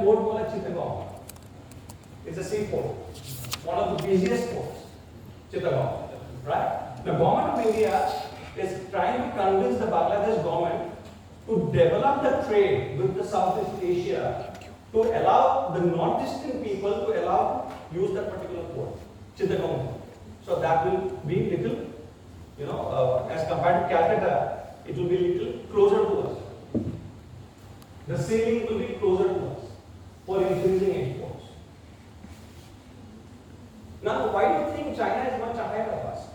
port called Chittagong. It's a seaport, one of the busiest ports, Chittagong, right? The government of India is trying to convince the Bangladesh government to develop the trade with the Southeast Asia to allow the non-distant people to allow use that particular port, Chittagong. So that will be little, as compared to Calcutta, it will be little closer to us. The sailing will be closer to us for increasing exports. Now, why do you think China is much ahead of us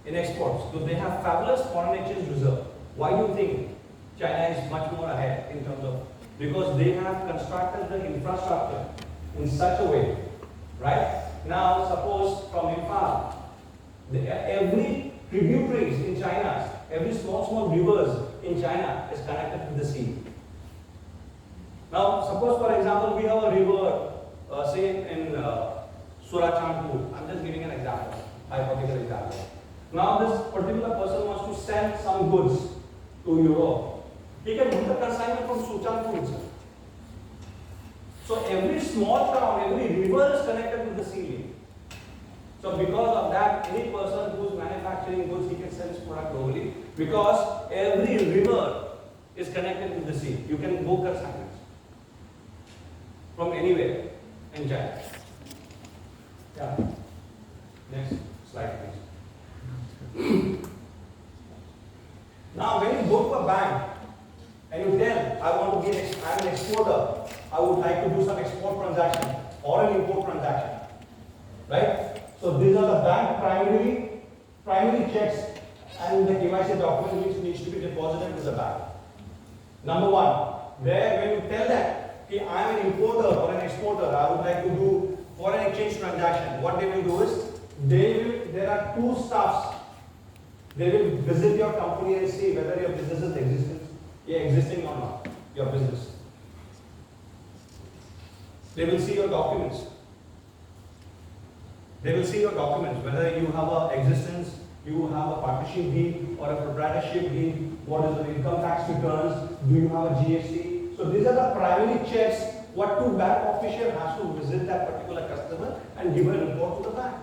in exports? Because they have fabulous foreign exchange reserve. Why do you think China is much more ahead in terms of? Because they have constructed the infrastructure in such a way, right? Now, suppose from imphal, every tributaries in China, every small rivers in China is connected to the sea. Now, suppose for example, we have a river, say in Surachandpur. I'm just giving an example, hypothetical example. Now, this particular person wants to send some goods to Europe. He can do the consignment from Surachandpur itself. So every small town, every river is connected with the sea link. So because of that, any person who is manufacturing goods, he can sell his product globally. Because every river is connected with the sea. You can book consignments from anywhere in China. Yeah. Next slide, please. Now, when you go to a bank and you tell, I'm an exporter, I would like to do some export transaction or an import transaction, right? So these are the bank primary checks and the KYC document which needs to be deposited with the bank. Number one, there when you tell that, okay, I am an importer or an exporter, I would like to do foreign exchange transaction. What they will do is, there are two staffs. They will visit your company and see whether your business is existing or not, your business. They will see your documents. They will see your documents, whether you have an existence, you have a partnership deed or a proprietorship deed, what is the income tax returns, do you have a GST. So these are the primary checks what two bank official has to visit that particular customer and give a report to the bank.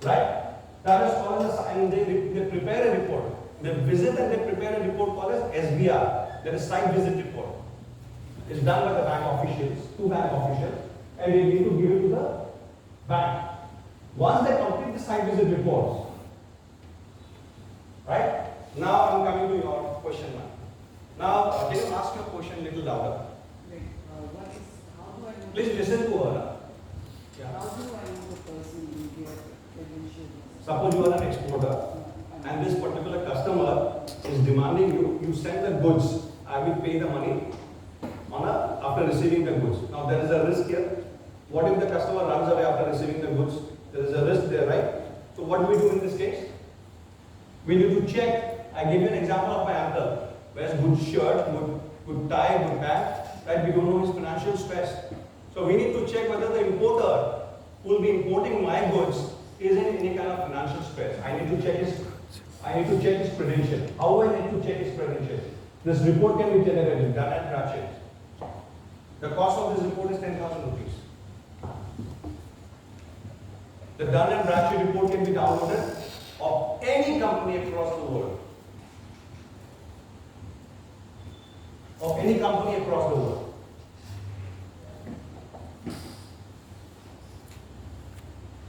Right? That is called and they prepare a report. They visit and they prepare a report called as SBR, that is site visit report. It's done by the bank officials, two bank officials, and they need to give it to the bank. Once they complete the site visit reports, right? Now I'm coming to your question now. Now, can you ask your question a little louder? Please listen to her. Yeah. How do I know the person will get credentials? Suppose you are an exporter and this particular customer is demanding you send the goods, I will pay the money after receiving the goods. Now there is a risk here. What if the customer runs away after receiving the goods? There is a risk there, right? So what do we do in this case? We need to check. I give you an example of my uncle. Wears good shirt, good tie, good pant, right? We don't know his financial stress. So we need to check whether the importer who will be importing my goods is in any kind of financial stress. I need to check his credential. How do I need to check his credential? This report can be generated, done at Ratchet. The cost of this report is 10,000 rupees. The Dun and Bradstreet report can be downloaded of any company across the world. Of any company across the world.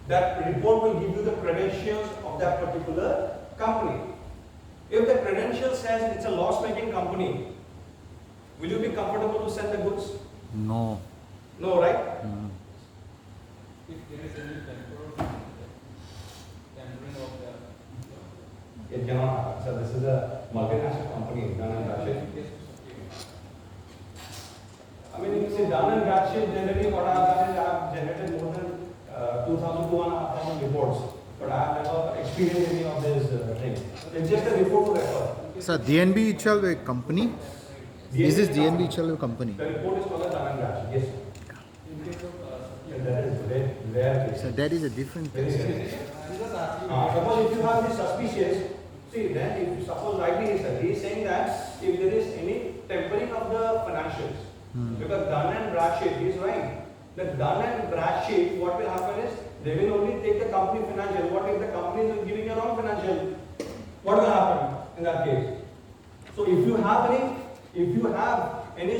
That report will give you the credentials of that particular company. If the credential says it's a loss-making company, will you be comfortable to send the goods? No. No, right? No. If there is any tampering of the... It cannot happen. So this is a multinational company, Dun and Bradstreet. I mean, if you say Dun and Bradstreet, generally what I have done is I have generated more than 2,000 to 1,500 reports. But I have never experienced any of this thing. It's just a report to refer. Sir, DNB itself a company? Is this DNB itself a company? The report is called a Dun and Bradstreet, yes. In case of... That is rare case. So that is a different case. Suppose if you have this suspicious, See, then if suppose rightly he is saying that if there is any tempering of the financials, because Dun and Bradstreet, he is right. The Dun and Bradstreet, what will happen is they will only take the company financial. What if the company is giving a wrong financial? What will happen in that case? So if you have any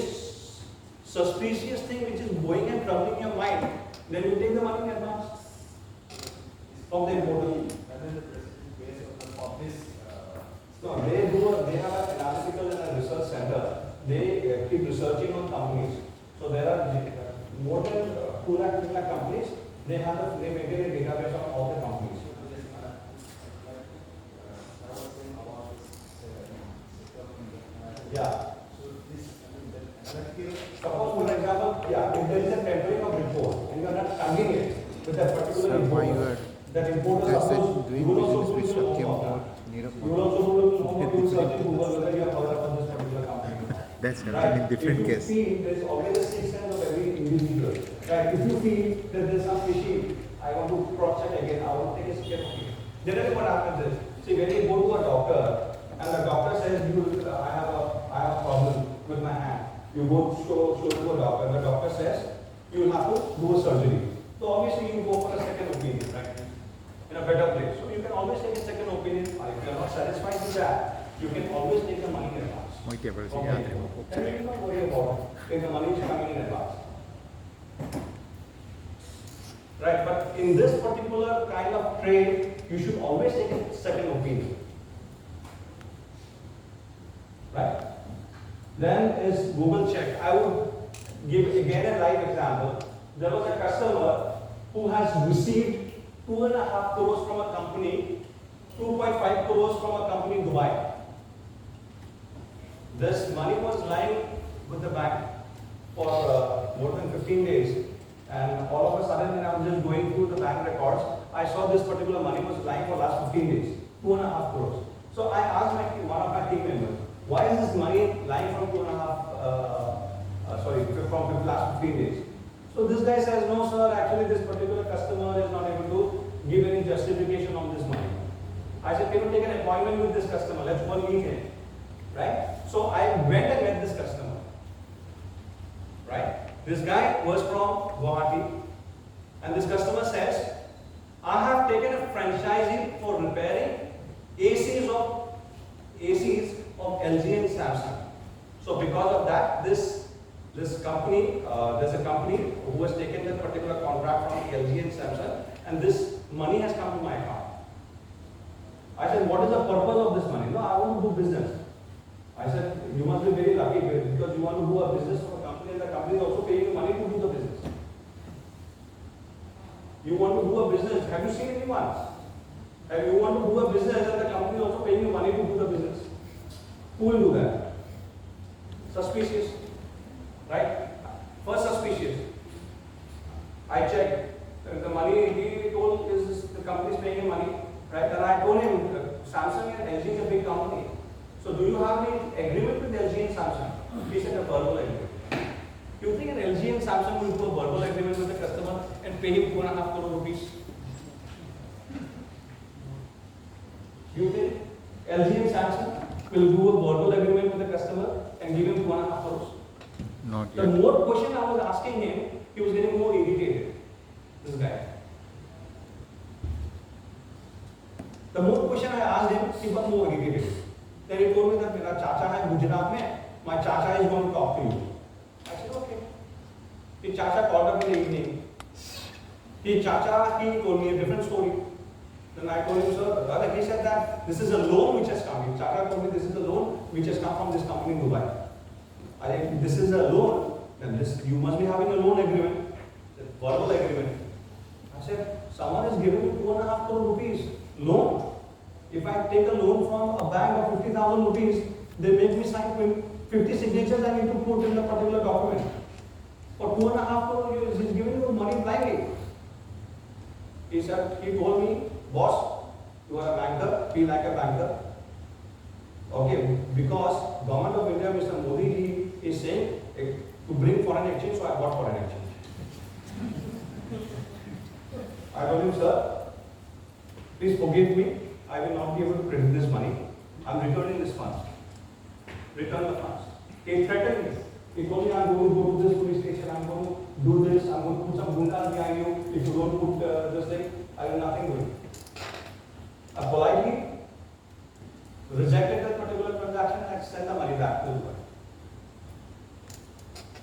suspicious thing which is going and troubling your mind, then you take the money in advance from the importer. No, they have an analytical and a research center. They keep researching on companies. So there are more than 2 lakh, 3 lakh companies. They maintain a database of all the companies. Yeah. Suppose, for example, if there is a tempering of report and you are not tagging it with that particular report, that importer suppose you will also do your homework. You will also do your homework, you will search in Google whether you have heard about this particular company. That's happening in different case. If you feel there is always a sixth sense of every individual. Right? If you feel that there is some fishy, I want to cross check again, I want to take a step again. Generally what happens is, see when you go to a doctor and the doctor says I have a problem with my hand. You go show to a doctor and the doctor says you will have to do a surgery. So obviously you go for a second opinion, right? In a better place. So you can always take a second opinion, or if you are not satisfied with that, you can always take the money in advance. Okay. Then you don't worry about it. If the money is coming in advance. Right, but in this particular kind of trade, you should always take a second opinion. Right? Then is Google check. I would give again a live example. There was a customer who has received 2.5 crores from a company, 2.5 crores from a company in Dubai. This money was lying with the bank for more than 15 days, and all of a sudden when I was just going through the bank records, I saw this particular money was lying for last 15 days, 2.5 crores. So I asked one of my team members, why is this money lying from from the last 15 days? So this guy says, no sir, actually this particular customer is not able to give any justification on this money. I said, can you take an appointment with this customer? Let's go and meet him. Right? So I went and met this customer. Right? This guy was from Guwahati, and this customer says, I have taken a franchisee for repairing ACs of LG and Samsung. So because of that, this company, there's a company who has taken that particular contract from LG and Samsung, and this money has come to my account. I said, what is the purpose of this money? No, I want to do business. I said, you must be very lucky because you want to do a business for a company and the company is also paying you money to do the business. You want to do a business. Have you seen anyone? You want to do a business and the company is also paying you money to do the business. Who will do that? Suspicious. Right? First suspicious. I checked. The money he told is the company is paying him money. Right? And I told him Samsung and LG is a big company. So do you have any agreement with LG and Samsung? He said a verbal agreement. Do you think an LG and Samsung will do a verbal agreement with the customer and pay him 2.5 crore rupees? Do you think LG and Samsung will do a verbal agreement with the customer and give him 2.5 crores? Not The yet. more question I was asking him, he was getting more irritated. This guy. The more question I asked him, he got more irritated. Then he told me that my chacha hai Gujarat mein, my chacha is going to talk to you. I said, okay. His chacha called up in the evening. He told me a different story. Then I told him, sir, he said that this is a loan which has come. His chacha told me this is a loan which has come from this company in Dubai. I said, this is a loan, then you must be having a loan agreement, a verbal agreement. I said, someone is giving me 2.5 crore rupees loan. If I take a loan from a bank of 50,000 rupees, they make me sign 50 signatures I need to put in the particular document. For 2.5 crore, he's giving you money blindly. He told me, boss, you are a banker, be like a banker. Okay, because Government of India, Mr. Modi, he is saying to bring foreign exchange, so I bought foreign exchange. I told him, sir, please forgive me. I will not be able to credit this money. I'm returning this funds. Return the funds. He threatened me. He told me, I'm going to go to this police station, I'm going to do this, I'm going to put some gundas behind you. If you don't put this thing, I will nothing do it. I politely rejected that particular transaction and sent the money back to the bank.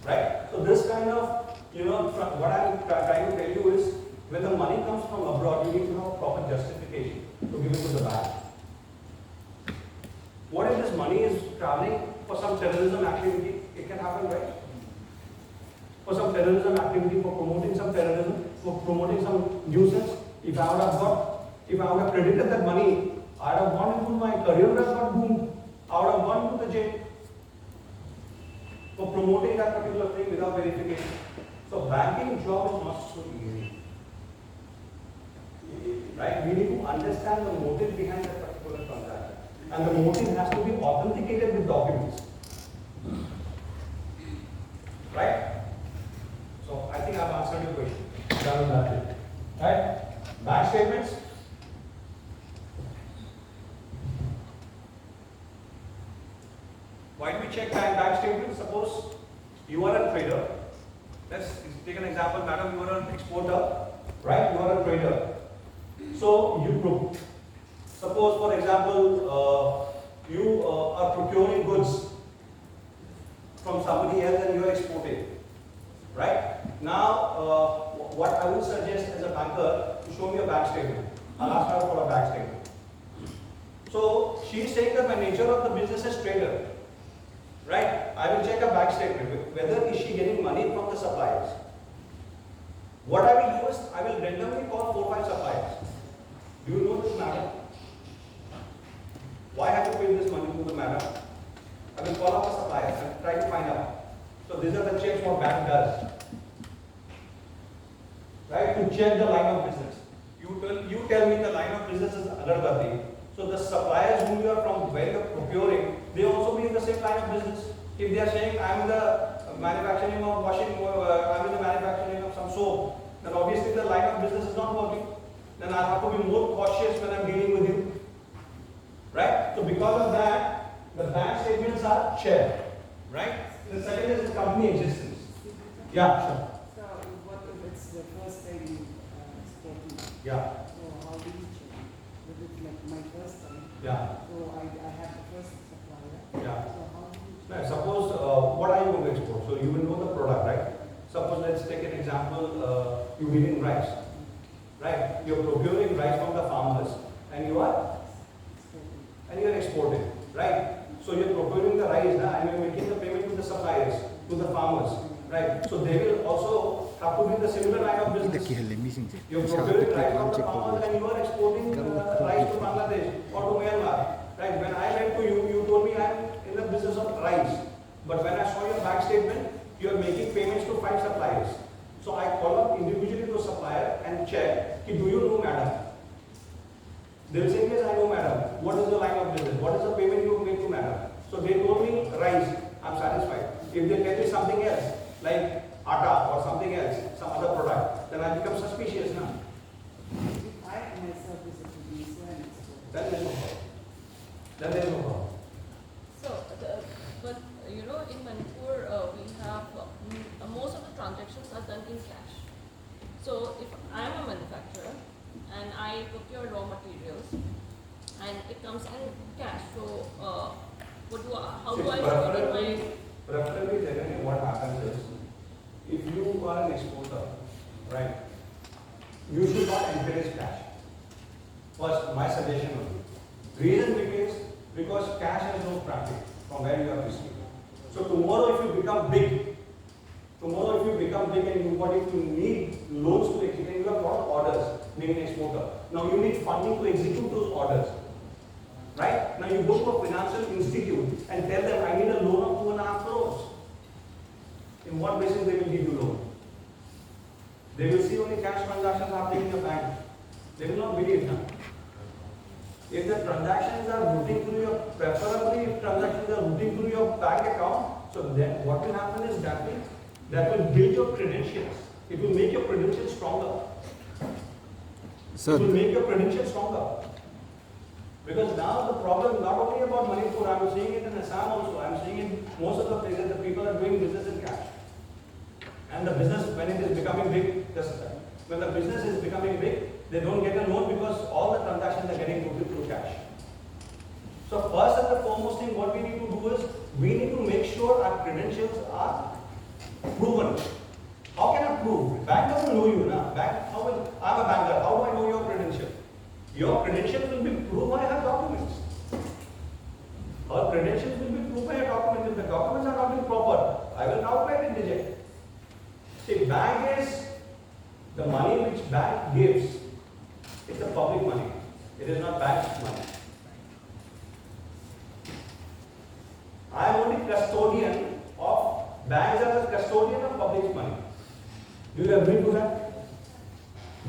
Right? So this kind of, what I'm trying to tell you is, when the money comes from abroad, you need to have proper justification to give it to the bank. What if this money is traveling for some terrorism activity? It can happen, right? For some terrorism activity, for promoting some terrorism, for promoting some nuisance. If I would have credited that money, I would have gone into my career would have got boomed. I would have gone into the jail for promoting that particular thing without verification. So banking job is not so easy. Right? We need to understand the motive behind that particular transaction. And the motive has to be authenticated with documents. Right? So I think I've answered your question. Done with that. Right? Bank statements. Why do we check bank statements? Suppose you are a trader. Let's take an example, madam. You are an exporter, right? You are a trader. So suppose, for example, you are procuring goods from somebody else and you are exporting, right? Now, what I would suggest as a banker to show me a bank statement. I'll ask her for a bank statement. So she is saying that my nature of the business is trader, right? I will check a bank statement. Whether is she getting money from the suppliers? What I will do is I will randomly call 4 or 5 suppliers. Do you know this madam? Why have you paid this money to the madam? I will call up the suppliers and try to find out. So these are the checks what bank does. Right? To check the line of business. You tell me the line of business is Agarbatti. So the suppliers who you are from where you are procuring, they also be in the same line of business. If they are saying I am in the manufacturing of washing, I am in the manufacturing of some soap, then obviously the line of business is not working. Then I have to be more cautious when I am dealing with you. Right? So because of that, the bank statements are shared. Right? The second is company existence. Yeah, sure. So what if it's the first time you exporting? Yeah. So how do you check? If it's like my first time, Yeah. so I have the first supplier. Yeah. So how do you check? Now, suppose, what are you going to export? So you will know the product, right? Suppose let's take an example, you're dealing rice, right? You're procuring rice from the farmers and you are exporting, right? So you're procuring the rice now and you're making the payment to the suppliers, to the farmers, right? So they will also have to be in the similar line of business. You're procuring rice from the farmers and you are exporting rice to Bangladesh or to Myanmar, right? When I went to you, you told me I'm in the business of rice. But when I saw your bank statement, you are making payments to 5 suppliers. So I call up individually to a supplier and check, do you know madam? They will say, yes, I know madam. What is the line of business? What is the payment you make to madam? So they told me rice, I'm satisfied. If they tell me something else, like atta or something else, some other product, then I become suspicious now. If I myself is a producer and exporter. Then there is no problem. Then there is no problem. So, but in Manipur, we have most of the transactions are done in cash. So, if I am a manufacturer and I procure raw materials and it comes in cash, so how do I show it in my? Preferably, generally, what happens is, if you are an exporter, right, you should not encourage cash. First, my suggestion would be. Reason because cash has no traffic from where you have received. So tomorrow, if you become big, and you need loans to execute, and you have a lot of orders, being an exporter. Now you need funding to execute those orders. Right? Now you go to a financial institute and tell them, I need a loan of 2.5 crores. In what basis they will give you loan? They will see only cash transactions happening in your bank. They will not believe that. If the transactions are routing through your, preferably if transactions are routing through your bank account, so then what will happen is that will build your credentials. It will make your credentials stronger. Sir, It will make your credentials stronger. Because now the problem not only about Manipur, I'm seeing it in Assam also, I'm seeing it most of the places, the people are doing business in cash. And the business, when it is becoming big, just when the business is becoming big, they don't get a loan because all the transactions are getting through cash. So first and the foremost thing what we need to do is, we need to make sure our credentials are proven. How can I prove? Bank doesn't know you, na? Bank, how will, I'm a banker, how do I know your credential? Your credentials will be proved by her documents. Her credentials will be proved by her documents. If the documents are not proper, I will outright reject. See, bank is the money which bank gives. It's a public money. It is not bank's money. I am only custodian of, banks are the custodian of public money. Do you agree to that?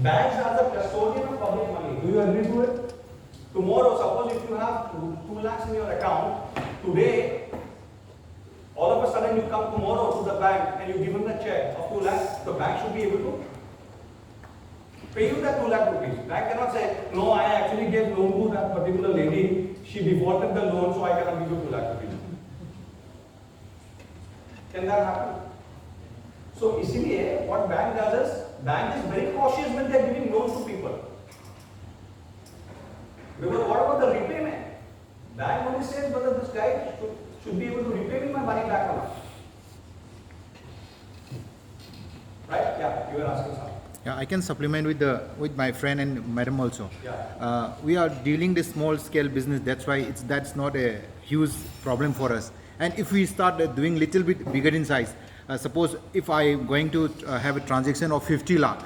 Banks are the custodian of public money. Do you agree to it? Tomorrow, suppose if you have 2 lakhs in your account, today, all of a sudden you come tomorrow to the bank and you give them the check of 2 lakhs, the bank should be able to pay you that 2 lakh rupees. Bank cannot say, no, I actually gave loan to that particular lady, she defaulted the loan, so I cannot give you 2 lakh rupees. Can that happen? So, isliye, what bank does is, bank is very cautious when they are giving loans to people. Because what about the repayment? Bank only says whether this guy should be able to repay me my money back or not. Right? Yeah, you were asking something. Yeah, I can supplement with my friend and madam also. Yeah. We are dealing this small scale business. That's why that's not a huge problem for us. And if we start doing little bit bigger in size, suppose if I am going to have a transaction of 50 lakh,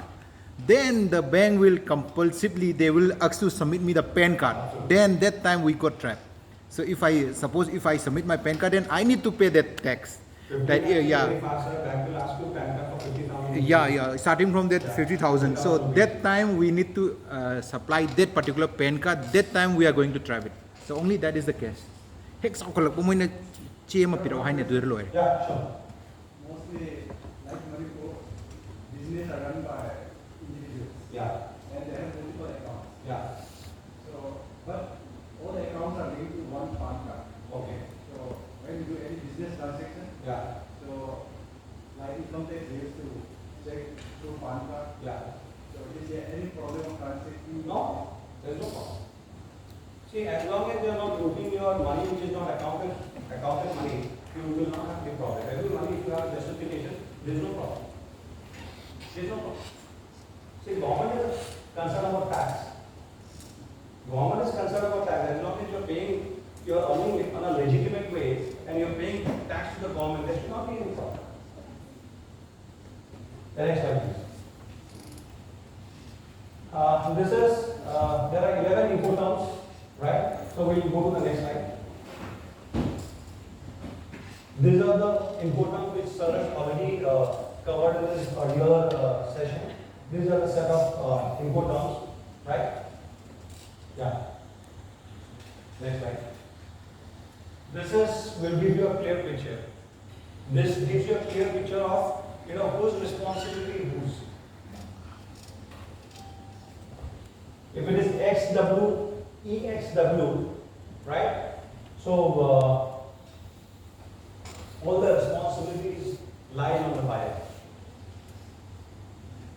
then the bank will compulsively, they will ask to submit me the PAN card. Then that time we got trapped. So if I submit my PAN card, then I need to pay that tax. That, yeah. Very fast, sir. Bank will ask you PAN card for 50,000. Yeah, starting from that 50,000. So that time we need to supply that particular PAN card. That time we are going to trap it. So only that is the case. Hex ako mo na chema pirawahan niya duro loy. Yeah, sure. Mostly, like Manipur, business are run by individuals. Yeah, And they have multiple accounts. yeah. So, but all the accounts are linked to one PAN card. Okay. So, when you do any business transaction, Yeah, so, like income tax, they used to check through PAN card. yeah. So, is there any problem of transaction? No, there's no problem. See, as long as you are not putting your money which is not accounted money, you will not have any problem. Every money, if you have justification, there is no problem. There is no problem. See, government is concerned about tax. Government is concerned about tax. As long as you are paying, you are earning it on a legitimate way, and you are paying tax to the government, there should not be any problem. The next slide, please. This is, there are 11 input terms, right? So we will go to the next slide. These are the input terms which sir has already covered in this earlier session. These are the set of input terms, right? Yeah. Next slide. This will give you a clear picture. This gives you a clear picture of, whose responsibility is whose. If it is XW, EXW, right? So, all the responsibilities lie on the buyer.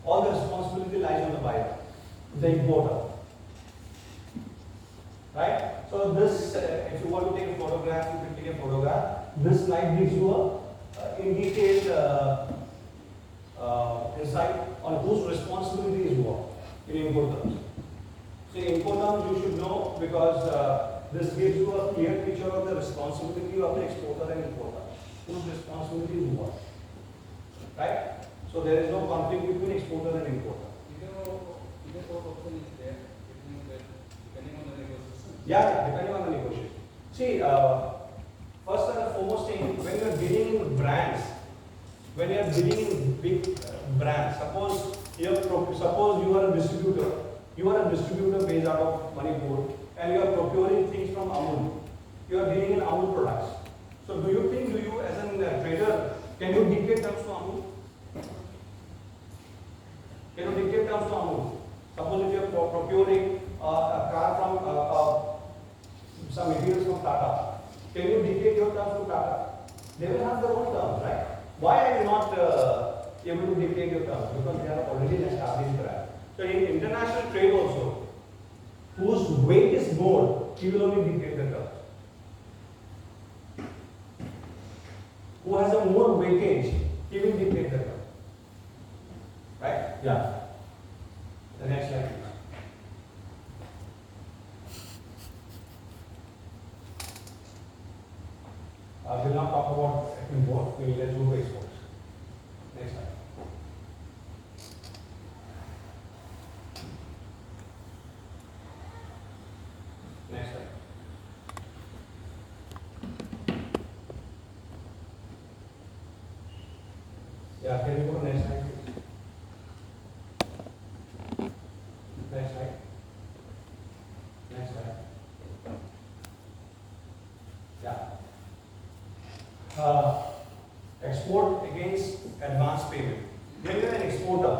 All the responsibility lies on the buyer, the importer. Right? So this, if you want to take a photograph, you can take a photograph. This slide gives you a in detailed insight on whose responsibility is what in import terms. So in import terms you should know because this gives you a clear picture of the responsibility of the exporter and importer. Whose responsibility is what? Right? So there is no conflict between exporter and importer. Either option is there, depending on the negotiation. Yeah, depending on the negotiation. See, first and foremost thing, when you are dealing in brands, when you are dealing in big brands, suppose you are a distributor based out of Manipur, and you are procuring things from Amul. You are dealing in Amul products. So, do you as a trader, can you dictate terms to Amul? Can you dictate terms to Amul? Suppose if you are procuring a car able to dictate your terms because they are already an established brand. So in international trade also, whose weight is more, he will only dictate the terms. Who has a more weightage, he will dictate the terms. Right? Yeah. The next slide, please. We'll not talk about import, we'll let's move to exports. Next slide. Next slide. Yeah, can you go to next slide, please? Next slide. Next slide. Yeah. Export against advance payment. When you are an exporter,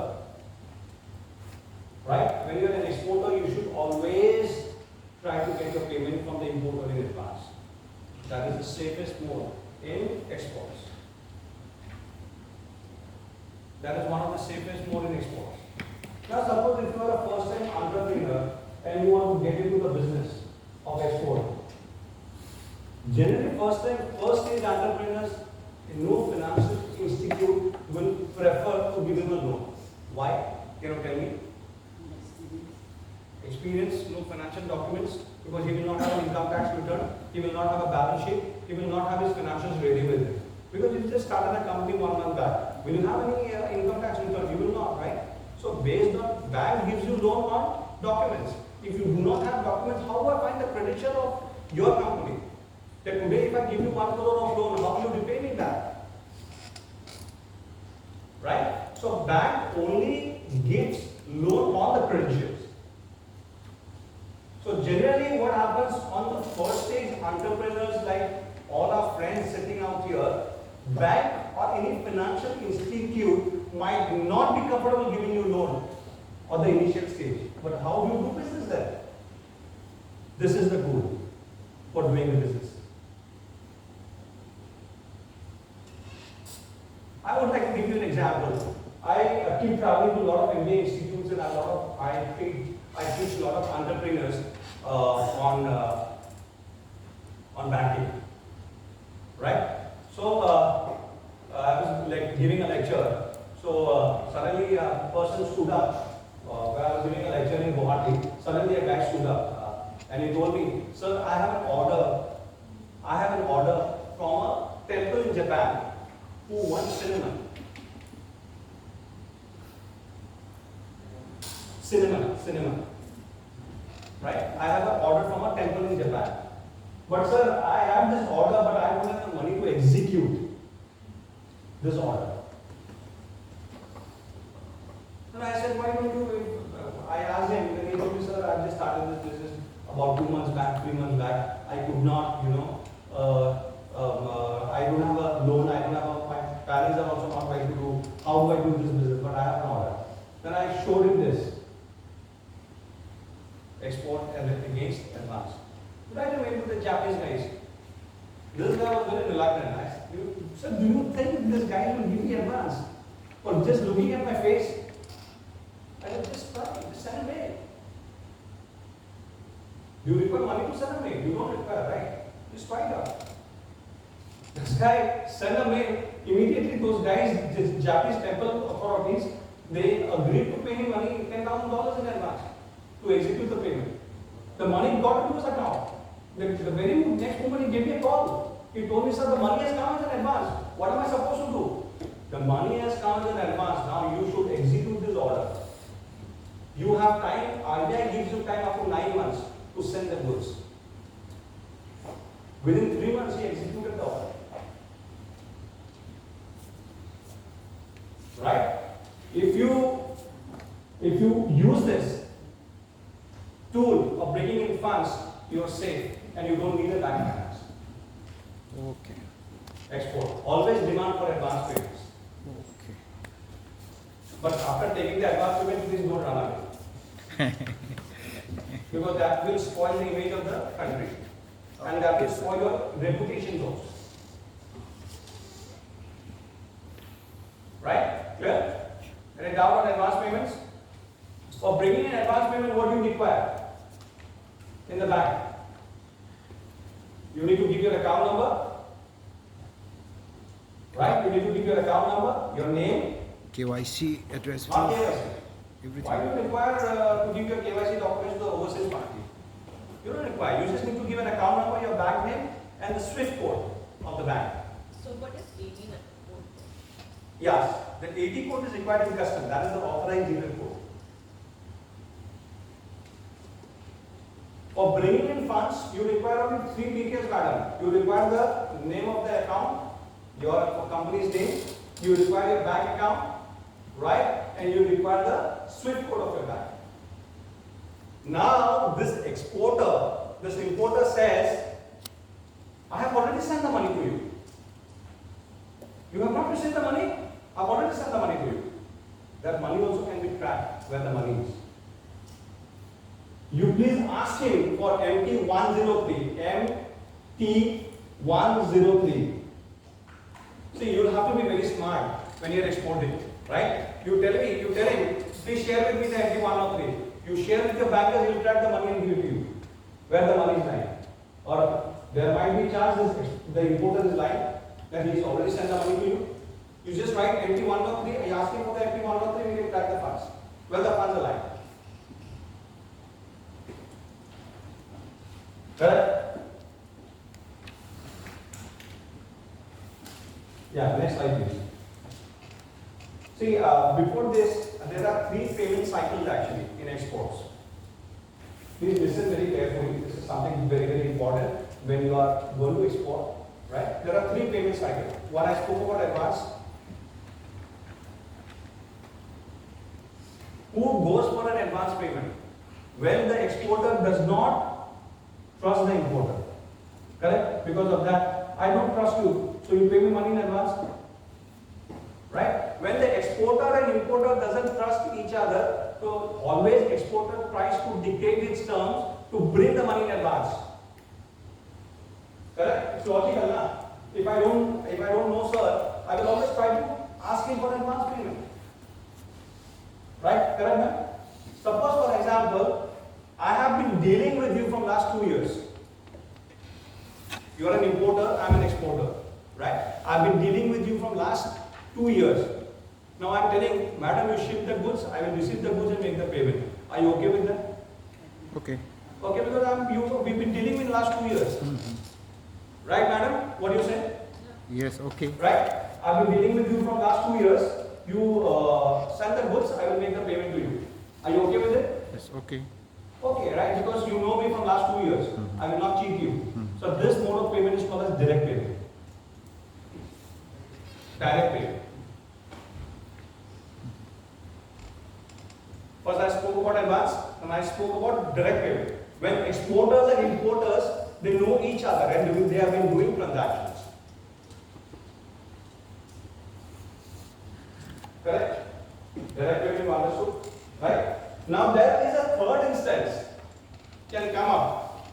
right? When you are an exporter, you should always try to get your payment from the importer in advance. That is the safest mode in exports. That is one of the safest mode in exports. Now suppose if you are a first time entrepreneur and you want to get into the business of export. Generally first stage entrepreneurs in no financial institute will prefer to give him a loan. Why? Can you tell me? Experience, no financial documents, because he will not have an income tax return, he will not have a balance sheet, he will not have his financials ready with him. Because you just started a company 1 month back. Will you have any income tax return? You will not, right? So based on, bank gives you loan on documents. If you do not have documents, how do I find the credential of your company? That today if I give you 1 crore of loan, how will you repay me back? Right? So bank only gives loan on the credentials. So generally what happens on the first stage entrepreneurs like all our friends sitting out here, bank or any financial institute might not be comfortable giving you loan on the initial stage. But how do you do business then? This is the goal for doing the business. I would like to give you an example. I keep traveling to a lot of MBA institutes and I teach a lot of entrepreneurs on banking, right? So I was like giving a lecture. So suddenly a person stood up. Where I was giving a lecture in Guwahati. Suddenly a guy stood up and he told me, "Sir, I have an order. I have an order from a temple in Japan who wants cinnamon. Cinnamon. Right? I have an order from a temple in Japan. But sir, I have this order, but I don't have the money to execute this order." And I said, "Why don't you?" I asked him, and he told me, "Sir, I just started this business about 2 months back, 3 months back. I could not, I don't have a loan. I don't have my parents are also not going to do. How do I do this business? But I have an order." Then I showed him this. Export and against advance. Right away to the Japanese guys. This guy was very reluctant. I said, "Sir, do you think this guy will give me advance?" Or just looking at my face, I said, "Just try, just send a mail. You require money to send a mail. You don't require, right? Just try it out." This guy sent a mail. Immediately those guys, the Japanese temple authorities, they agreed to pay him money, $10,000 in advance to execute the payment. The money got into his account. The very next moment he gave me a call. He told me, "Sir, the money has come as an advance. What am I supposed to do?" The money has come as an advance. Now you should execute this order. You have time. RBI gives you time up to 9 months to send the goods. Within 3 months he executed the order. Right? If you use this tool of bringing in funds, you are safe and you don't need a bank finance. Okay. Export. Always demand for advance payments. Okay. But after taking the advance payment, please don't run away. Because that will spoil the image of the country. And that will spoil your reputation also. Right? Clear? For bringing in advance payment, what do you require in the bank? You need to give your account number, right? You need to give your account number, your name, KYC address. not KYC. Everything. Why do you require to give your KYC documents to the overseas party? You don't require. You just need to give an account number, your bank name, and the SWIFT code of the bank. So what is 18 code? Yes, the 80 code is required in custom. That is the authorized dealer code. For bringing in funds, you require only 3 details, madam. You require the name of the account, your company's name, you require your bank account, right? And you require the SWIFT code of your bank. Now, this importer says, I have already sent the money to you. You have not received the money? I have already sent the money to you. That money also can be tracked where the money is. You please ask him for MT103. MT103. See, you will have to be very smart when you are exporting, right? You tell him, please share with me the MT103. You share with your bankers, he will track the money and give it to you. Where the money is lying. Or there might be chances the importer is lying, that he has already sent the money to you. You just write MT103, you ask him for the MT103, he will track the funds. Where the funds are lying. Correct? Yeah, next slide please. See, before this, there are 3 payment cycles actually in exports. Please listen very carefully. This is something very, very important when you are going to export, right? There are 3 payment cycles. One I spoke about advance. Who goes for an advance payment? When the exporter does not trust the importer. Correct? Because of that, I don't trust you, so you pay me money in advance. Right? When the exporter and importer doesn't trust each other, so always exporter tries to dictate its terms to bring the money in advance. Correct? It's logical, na? If I don't know, sir, I will always try to ask him for advance payment. Right? Correct, ma'am? Suppose, for example, I have been dealing with you from last 2 years. You are an importer, I am an exporter. Right? I have been dealing with you from last 2 years. Now I am telling, madam, you ship the goods, I will receive the goods and make the payment. Are you okay with that? Okay. Okay, because we've been dealing with last 2 years. Right, madam? What do you say? Yes, okay. Right? I've been dealing with you from last 2 years. You send the goods, I will make the payment to you. Are you okay with it? Yes, okay. Okay, right? Because you know me from last 2 years. I will not cheat you. So this mode of payment is called as direct payment. Direct payment. First I spoke about advance and I spoke about direct payment. When exporters and importers, they know each other and they have been doing transactions. Correct? Direct payment you understood? Right? Now there is a third instance can come up.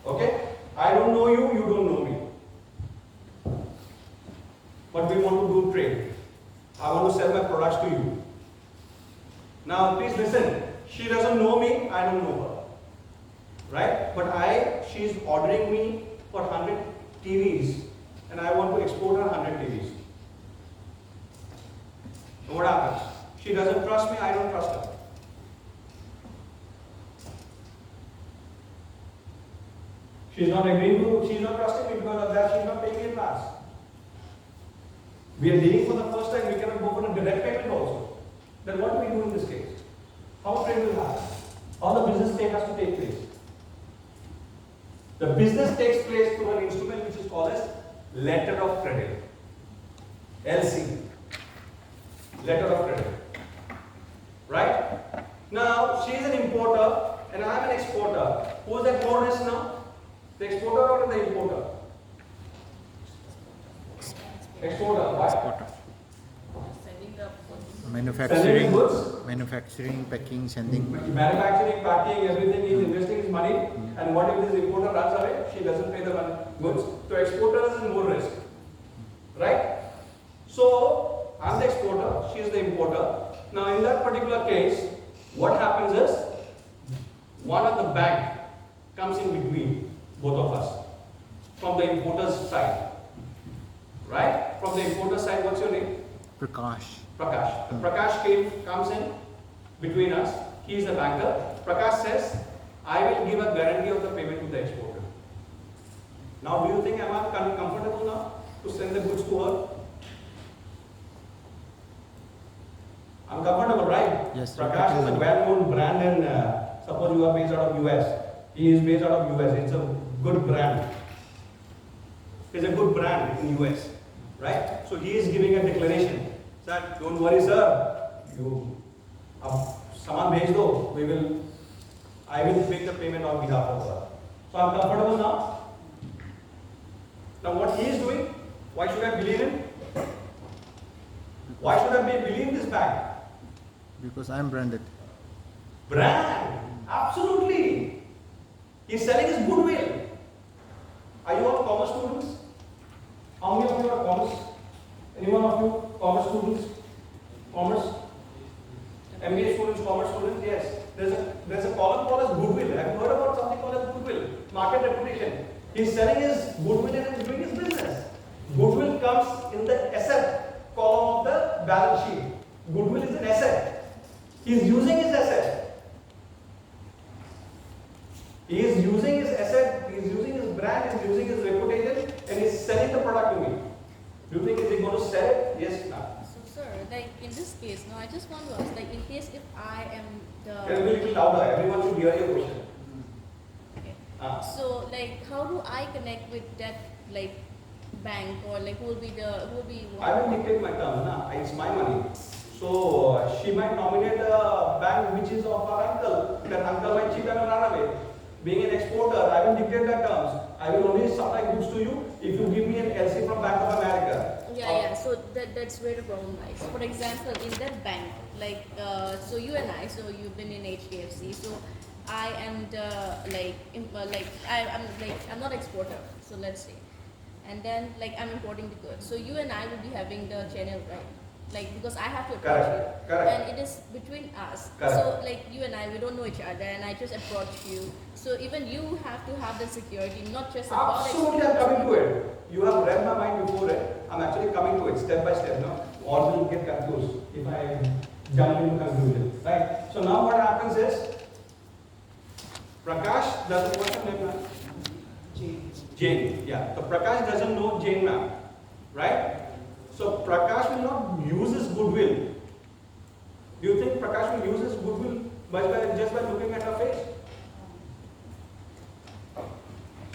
Okay? I don't know you, you don't know me. But we want to do trade. I want to sell my products to you. Now please listen. She doesn't know me, I don't know her. Right? But she is ordering me for 100 TVs and I want to export her 100 TVs. So what happens? She doesn't trust me, I don't trust her. She's not trusting me because of that, she's not paying me advance. We are dealing for the first time, we cannot go for a direct payment also. Then what do we do in this case? How trade will happen? How the business has to take place? The business takes place through an instrument which is called as letter of credit. LC. Letter of credit. Right? Now, she is an importer and I am an exporter. Who is that more risk now? The exporter or the importer? Exporter. Why? Exporter. Sending the Manufacturing, packing, sending. Manufacturing, packing, everything is investing his money. And what if this importer runs away? She doesn't pay the money, goods. So exporter is more risk. Right? So, I'm the exporter, she is the importer. Now in that particular case, what happens is, one of the bank comes in between both of us, from the importer's side. Right? From the importer's side, what's your name? Prakash. Prakash. Prakash comes in between us. He is the banker. Prakash says, I will give a guarantee of the payment to the exporter. Now, do you think am I comfortable now to send the goods to her? I'm comfortable, right? Yes. Prakash is a well-known brand in, suppose you are based out of US. He is based out of US. It's a good brand. It's a good brand in US, right? So he is giving a declaration that, don't worry, sir. You, saman bhej do. I will make the payment on behalf of her. So I'm comfortable now. Now what he is doing, why should I believe him? Why should I believe this bank? Because I am branded. Brand, absolutely. He's selling his goodwill. Are you all commerce students? How many of you are commerce? Anyone of you commerce students? Commerce? MBA students, commerce students? Yes. There's a column called as goodwill. Have you heard about something called as goodwill? Market reputation. He's selling his goodwill and he's doing his business. Goodwill comes in the asset column of the balance sheet. Goodwill is an asset. He is using his asset. He is using his asset, he is using his brand, he is using his reputation, and he is selling the product to me. Do you think is he going to sell it? Yes, no. So, sir, like in this case, now I just want to ask, like in case if I am Can you the. be a little louder? Everyone should hear your question. Okay. Ah. So, like, how do I connect with that, like, bank or like who will be I will dictate my terms, na? It's my money. So she might nominate a bank which is of our uncle. That uncle might cheat and run away. Being an exporter, I will dictate the terms. I will only supply goods to you if you give me an LC from Bank of America. Yeah. So that's where the problem lies. For example, in that bank, like, so you and I, so you've been in HDFC, so I am the I'm not exporter. So let's say, and then like I'm importing the goods. So you and I will be having the channel, right? Like because I have to approach you, Correct. and it is between us. Correct. So like you and I, we don't know each other, and I just approach you. So even you have to have the security, not just about Absolutely, I'm coming to it. You have read my mind before it. I'm actually coming to it step by step now. Or will get confused if I jump into conclusion. Right? So now what happens is Prakash doesn't what's her name now? Jane. Yeah. So Prakash doesn't know Jane now. Right? So Prakash will not use his goodwill. Do you think Prakash will use his goodwill just by looking at her face?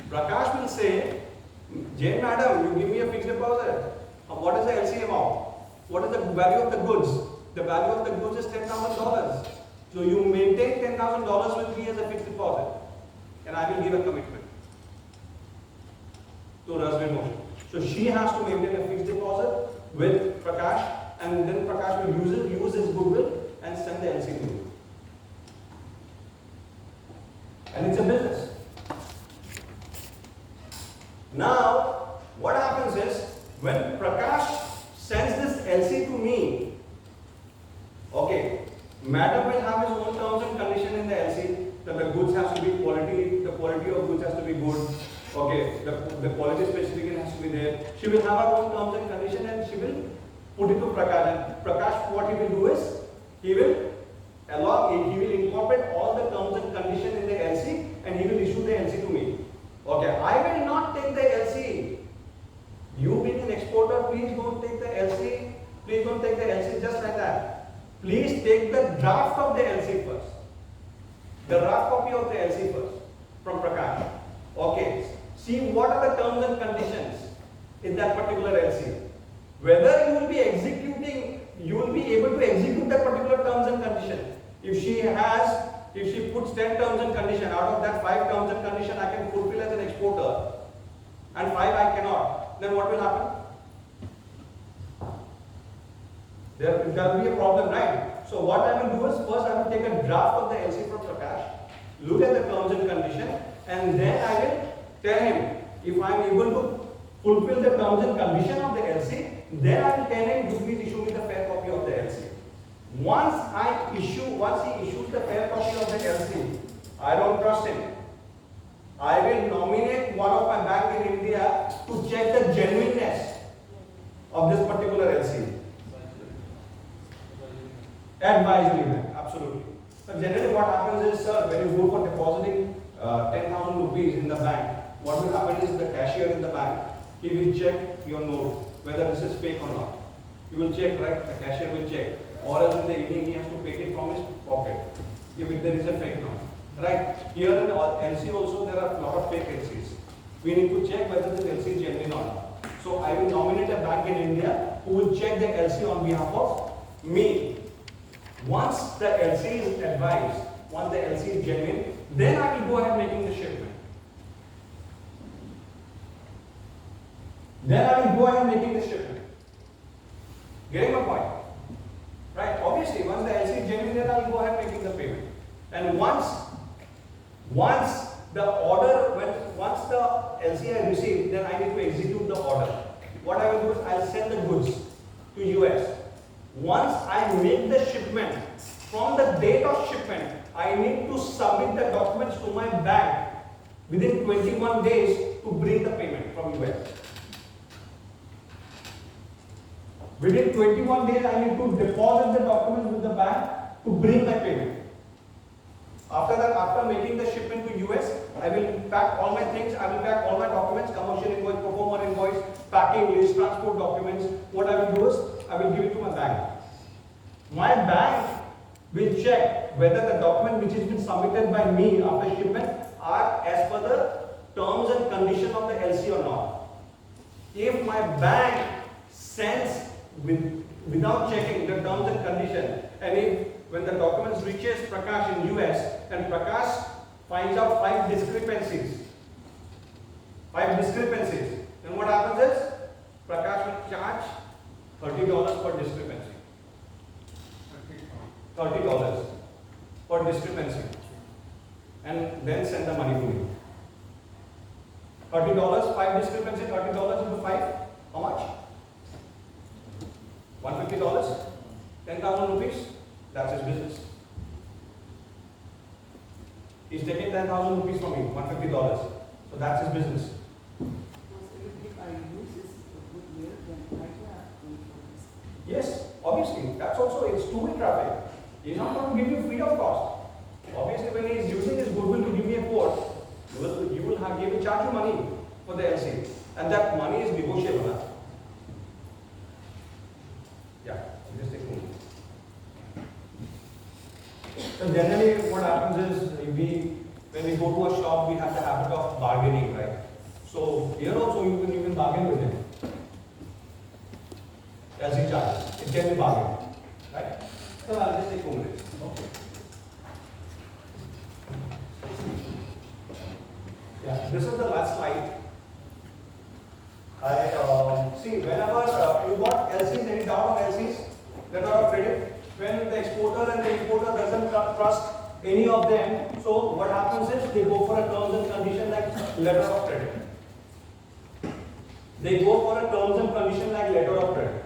Prakash will say, Jane madam, you give me a fixed deposit. What is the LC amount? What is the value of the goods? The value of the goods is $10,000. So you maintain $10,000 with me as a fixed deposit. And I will give a commitment to Razveer Mohsin. So she has to maintain a fixed deposit with Prakash, and then Prakash will use his goodwill and send the LC to you. And it's a business. Now, what happens is, when Prakash sends this LC to me, okay, madam will have his own terms and conditions in the LC, that the goods has to be quality, the quality of goods has to be good, okay, the quality specification has to be there. She will have her own terms and conditions and she will put it to Prakash. And Prakash, what he will do is, he will incorporate all the terms and conditions in the LC and he will issue the LC to me. Okay, I will not take the LC. You being an exporter, please don't take the LC. Please don't take the LC just like that. Please take the draft of the LC first. The draft copy of the LC first from Prakash. Okay, see what are the terms and conditions in that particular LC. Whether you will be able to execute that particular terms and condition. If she puts 10 terms and condition, out of that 5 terms and condition I can fulfill as an exporter and 5 I cannot, then what will happen? There will be a problem, right? So what I will do is, first I will take a draft of the LC from Prakash, look at the terms and condition, and then I will tell him, if I am able to fulfill the terms and condition of the LC, then I will tell him, please issue me the fair copy of the LC. Once he issues the fair copy of the LC, I don't trust him. I will nominate one of my bank in India to check the genuineness of this particular LC. Advisory bank, absolutely. But generally what happens is, sir, when you go for depositing 10,000 rupees in the bank, what will happen is the cashier in the bank, he will check your note, whether this is fake or not. He will check, right? The cashier will check. Or else in the evening he has to take it from his pocket, if there is a fake note. Right? Here in LC also there are a lot of fake LCs. We need to check whether the LC is genuine or not. So I will nominate a bank in India who will check the LC on behalf of me. Once the LC is advised, once the LC is genuine, then I will go ahead making the shipment. Getting my point? Right? Obviously, once the LC is genuine, then I will go ahead making the payment. And once the LC I received, then I need to execute the order. What I will do is I will send the goods to US. Once I make the shipment, from the date of shipment, I need to submit the documents to my bank within 21 days to bring the payment from US. Within 21 days, I need to deposit the documents with the bank to bring my payment. After that, after making the shipment to US, I will pack all my things, I will pack all my documents, commercial invoice, performer invoice, packing list, transport documents. What I will do is, I will give it to my bank. My bank will check whether the document which has been submitted by me after shipment are as per the terms and conditions of the LC or not. If my bank sends without checking the terms and conditions, and if when the documents reaches Prakash in US and Prakash finds out five discrepancies, then what happens is Prakash will charge $30 per discrepancy. $30 per discrepancy, and then send the money to me. $30, 5 discrepancy, $30 into 5, how much? $150, 10,000 rupees, that's his business. He's taking 10,000 rupees from me, $150, so that's his business. If I use this goodwill, then I have to pay for this. Yes, obviously, that's also, it's two-way traffic. He's not going to give you free of cost. Obviously, when he is using his goodwill to give me a quote, he will charge you money for the LC, and that money is negotiable. Yeah, just take a moment. So generally, what happens is when we go to a shop, we have the habit of bargaining, right? So here also you can bargain with him. LC charges, it can be bargained, right? So I'll just take 2 minutes. Okay. Yeah, this is the last slide. I see whenever you got LCs, any doubt on LCs, letter of credit, when the exporter and the importer doesn't trust any of them, so what happens is they go for a terms and condition like letter of credit. They go for a terms and condition like letter of credit.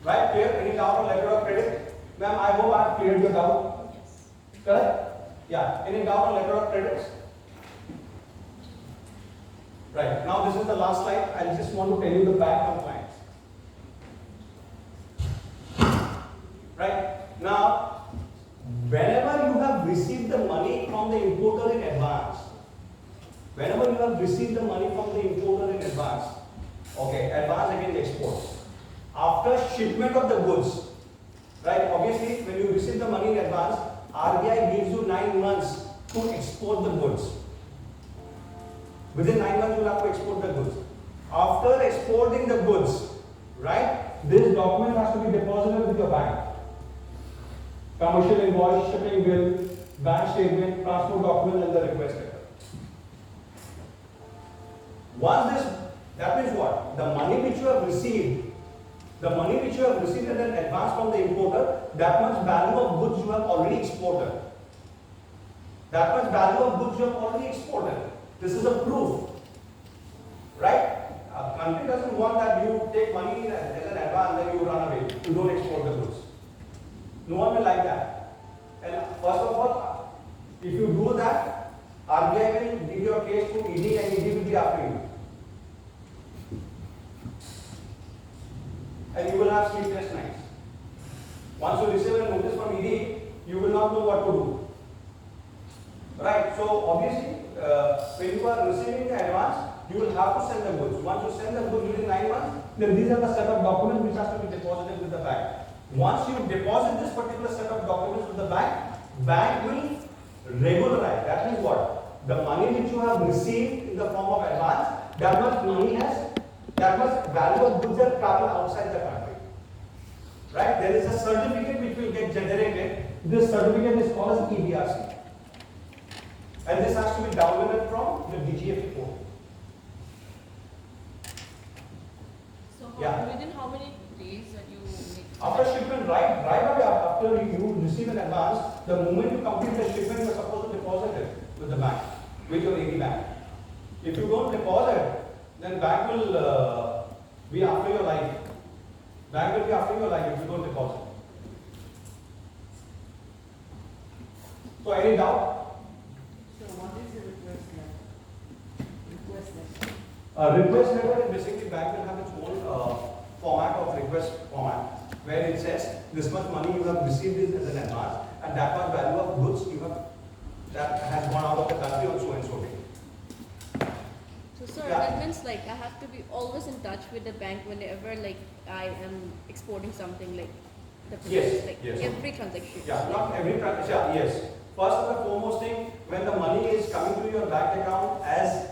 Right? Clear? Any doubt on letter of credit? Ma'am, I hope I have cleared your doubt. Yes. Correct? Yeah. Any doubt on letter of credits? Right. Now this is the last slide. I just want to tell you the bank compliance. Right. Now, whenever you have received the money from the importer in advance, okay, advance against exports. After shipment of the goods, right? Obviously, when you receive the money in advance, RBI gives you 9 months to export the goods. Within 9 months, you will have to export the goods. After exporting the goods, right? This document has to be deposited with your bank. Commercial invoice, shipping bill, bank statement, transport document, and the request letter. Once this, that means what? The money which you have received as an advance from the importer, that much value of goods you have already exported. This is a proof. Right? A country doesn't want that you take money as an advance and then you run away. You don't export the goods. No one will like that. And first of all, if you do that, RBI will give your case to ED and ED will be after you. And you will have sleepless nights. Once you receive a notice from ED, you will not know what to do. Right? So obviously, when you are receiving the advance, you will have to send the goods. Once you send the goods within 9 months, then these are the set of documents which has to be deposited with the bank. Once you deposit this particular set of documents with the bank will regularize. That means what? The money which you have received in the form of advance, that much money that much value of goods have traveled outside the country. Right? There is a certificate which will get generated. This certificate is called as EBRC. And this has to be downloaded from the DGFT code. So Yeah. within how many days that you make? After shipment, right away after you receive an advance, the moment you complete the shipment, you are supposed to deposit it with the bank, with your AD bank. If you don't deposit, then bank will be after your life. Bank will be after your life if you don't deposit. So any doubt? So what is the request letter? Request letter. Request letter is basically bank will have its own format of request format where it says this much money you have received this as an advance and that much value of goods you have that has gone out of the country on so and so day. So sir, Yeah. that means like I have to be always in touch with the bank whenever like I am exporting something like the Yes, like yes. every transaction. Yeah, not every transaction. Yeah, yes. First and the foremost thing, when the money is coming to your bank account as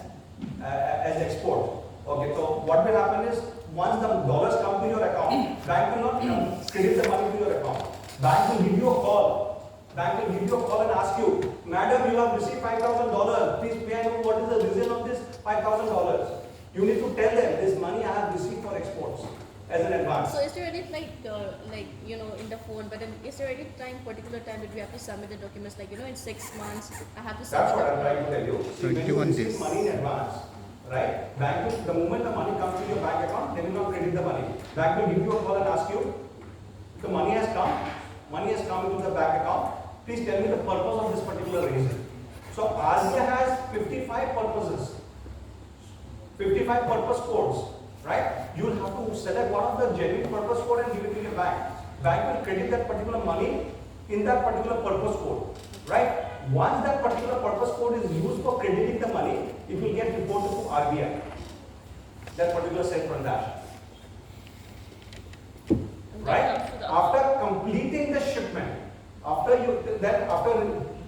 export. Okay, so what will happen is once the dollars come to your account, bank will not credit the money to your account. Bank will give you a call. Bank will give you a call and ask you, madam, you have received $5,000. Please may I know what is the reason of this $5,000? You need to tell them this money I have received for exports as an advance. So is there any like you know in the phone, but then is there any particular time that we have to submit the documents, like you know in 6 months I have to submit? That's what I'm trying to tell you. See, when you 21 receive days. money in advance, right? Bank will, the moment the money comes to your bank account, they will not credit the money. Bank will give you a call and ask you, the money has come into the bank account. Please tell me the purpose of this particular reason. So RBI has 55 purposes, 55 purpose codes, right? You will have to select one of the genuine purpose code and give it to your bank. Bank will credit that particular money in that particular purpose code, right? Once that particular purpose code is used for crediting the money, it will get reported to RBI, that particular said transaction. And that Right? comes to the After completing the shipment, after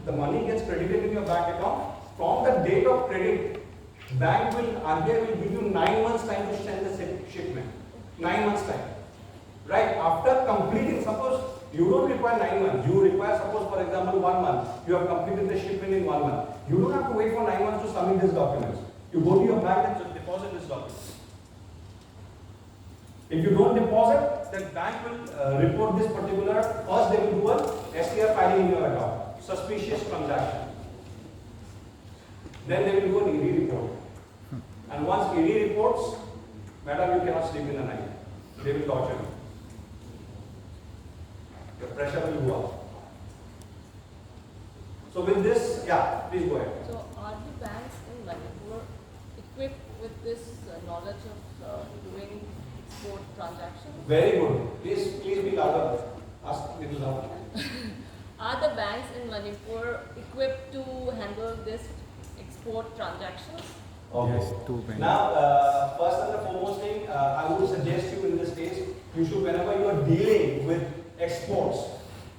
the money gets credited in your bank account, from the date of credit, RBI will give you 9 months time to send the shipment. 9 months time. Right? After completing, suppose you don't require 9 months, you require, suppose for example 1 month, you have completed the shipment in 1 month. You don't have to wait for 9 months to submit these documents. You go to your bank and deposit this document. If you don't deposit, then bank will report this particular, first they will do a STR filing in your account, suspicious transaction. Then they will do an ED report. And once ED reports, madam, you cannot sleep in the night. They will torture you. The pressure will go up. So with this, yeah, please go ahead. So are the banks in Manipur equipped with this knowledge of doing export transactions? Very good. Please be louder. Ask a little louder. Are the banks in Manipur equipped to handle this export transactions? Okay. Yes, two banks. Now, first and the foremost thing, I would suggest you in this case, you should, whenever you are dealing with exports,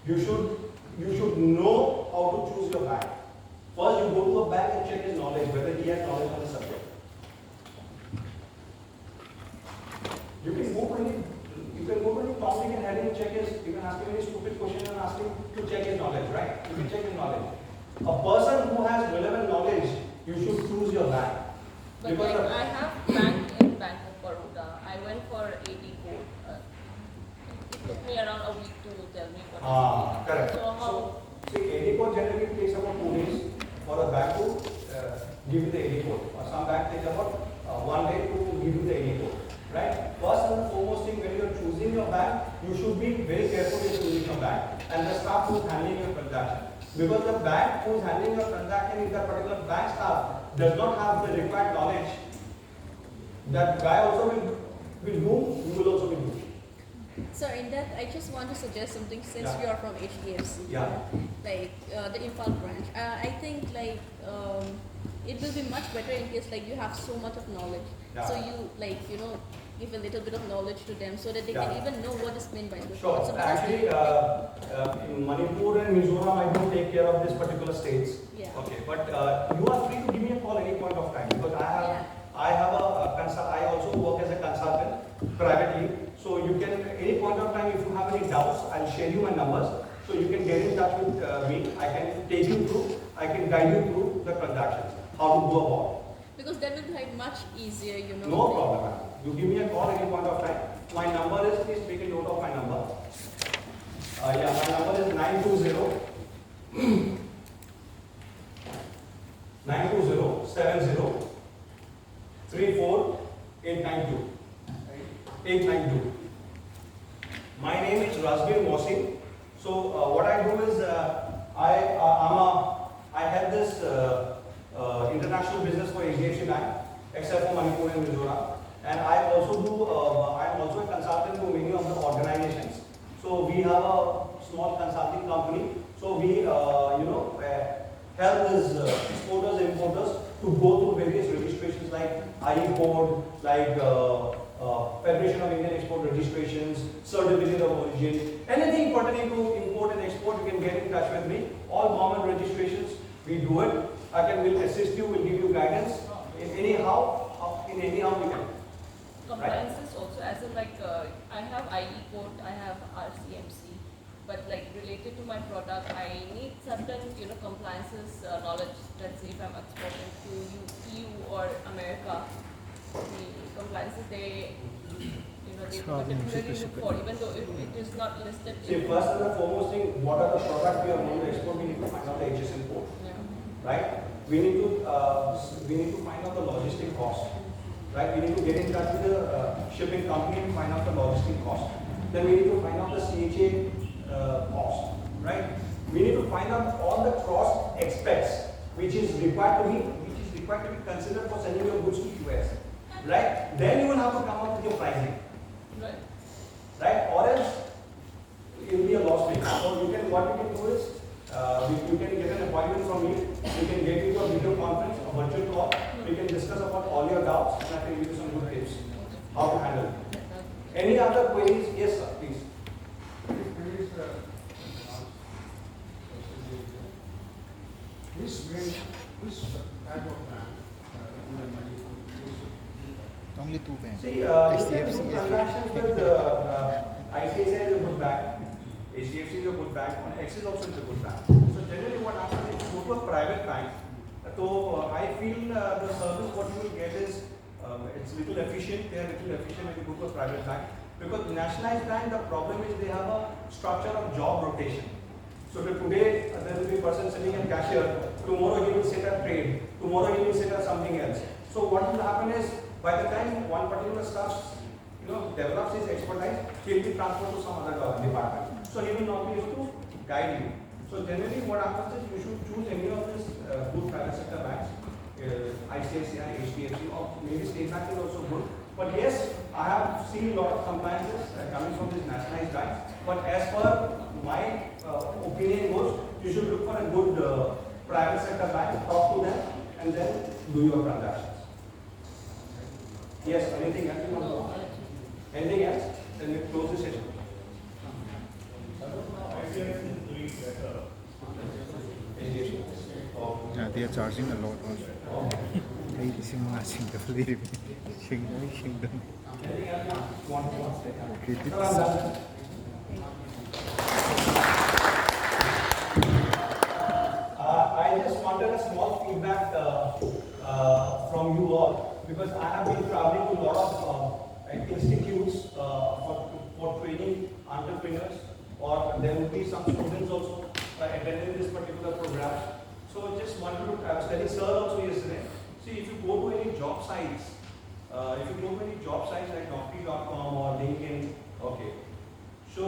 you should know how to choose your bank. First, you go to a bank and check his knowledge, whether he has knowledge on the subject. You can go to any Tom, Dick and Harry and check his, you can ask him any stupid question and ask him to check his knowledge, right? You can check his knowledge. A person who has relevant knowledge, you should choose your bank. But Because like the- I have bank in Bank of Baroda. I went for AD code. It took me around a week to tell me what is AD. Correct. So how? See, AD code generally takes about 2 days for a bank to give you the AD code. Or some bank take about 1 day to give you the AD code. Right? First and foremost thing, when you are choosing your bank, you should be very careful in choosing your bank. and the staff who is handling your transaction. Because the bank who is handling your transaction, if that particular bank staff does not have the required knowledge, that guy also will whom you will also be doomed. So in that, I just want to suggest something since Yeah. you are from HDFC, Yeah. like the imphal branch. I think like it will be much better in case like you have so much of knowledge. Yeah. So you like give a little bit of knowledge to them so that they Yeah. can even know what is meant by the Sure. fraud. So because Actually, in Manipur and Mizoram, I don't take care of this particular states. Yeah. Okay. But you are free to give me a call any point of time because I have I also work as a consultant privately. So you can any point of time if you have any doubts, I'll share you my numbers. So you can get in touch with me. I can take you through. I can guide you through the transactions, how to go about. because that will be like much easier, No problem, ma'am. You give me a call any point of time. My number is, please take a note of my number. Yeah, my number is 920 920 892. My name is Razveer Mohsin. So what I do is I have this international business for HDFC Bank, except for Manipur and Mizoram. And I also do, I'm also a consultant to many of the organizations. So we have a small consulting company. So we, help these exporters, importers to go through various registrations like IE code, like Federation of Indian Export Registrations, Certificate of Origin, anything pertaining to import and export, you can get in touch with me. All government registrations, we do it. Will assist you, will give you guidance. In anyhow we can. Compliances also, as in like I have IE code, I have RCMC, but like related to my product, I need certain compliances knowledge. Let's say if I'm exporting to EU or America, the compliances they particularly look for, even though it is not listed. See, first and the foremost thing, what are the products we are going to export? We need to find out the HSN code, right? We need to find out the logistic cost, right? We need to get in touch with the shipping company and find out the logistic cost. Then we need to find out the CHA cost, right? We need to find out all the cross aspects which is required to be considered for sending your goods to US, right? Then you will have to come up with your pricing, right? Or else it will be a loss maker. So what you can do is you can get an appointment from me. You can get into a video conference, a virtual call. We can discuss about all your doubts, and I can give you some good tips how to handle it. Any other queries? Yes, sir. Please. Which type of bank Only two banks. See, you can do transactions with ICICI is a good bank, HDFC is a good bank, and Axis also is a good bank. So generally what happens is you go to a private bank, so I feel the service what you will get is it's little efficient, they are little efficient when you go to a private bank. Because nationalized bank, the problem is they have a structure of job rotation. So today there will be a person sitting in cashier, tomorrow he will sit at trade, tomorrow he will sit at something else. So what will happen is by the time one particular staff develops his expertise, he will be transferred to some other department. So he will not be able to guide you. So generally what happens is you should choose any of these good private sector banks, ICICI, HDFC, or maybe State Bank is also good. But yes, I have seen a lot of compliances coming from these nationalized banks. But as per my opinion goes, you should look for a good private sector bank, talk to them, and then do your transactions. Yes, anything else you want to know? Anything else? Then we close the session. Yeah, they are charging a lot. Okay, this I just wanted a small feedback from you all because I have been traveling to a lot of institutes for training entrepreneurs, or there will be some students also attending this particular program. So just wanted to, I was telling sir also yesterday, see if you go to any job sites, like Naukri.com or LinkedIn, okay. So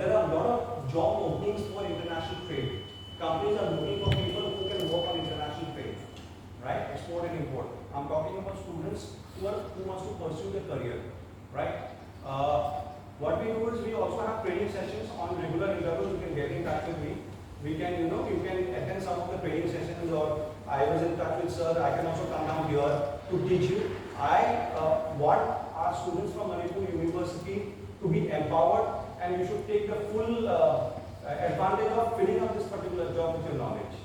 there are a lot of job openings for international trade. Companies are looking for people who can work on international trade, right? Export and import. I'm talking about students who wants to pursue their career, right? What we do is we also have training sessions on regular intervals. You can get in touch with me. We can, you can attend some of the training sessions, or I was in touch with sir. I can also come down here to teach you. I want our students from Manipur University to be empowered, and you should take the full advantage of filling up this particular job with your knowledge,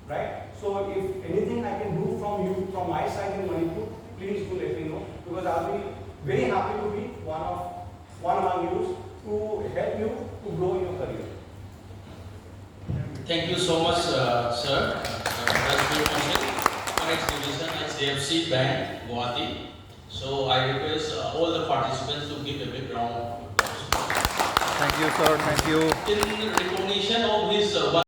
right? So if anything I can do from you, from my side in Manipur, please do let me know, because I'll be very happy to be one among you to help you to grow in your career. Thank you so much, sir. Razveer Mohsin, FOREX Division HDFC Bank, Guwahati. So I request all the participants to give a big round of applause. Thank you, sir. Thank you. In recognition of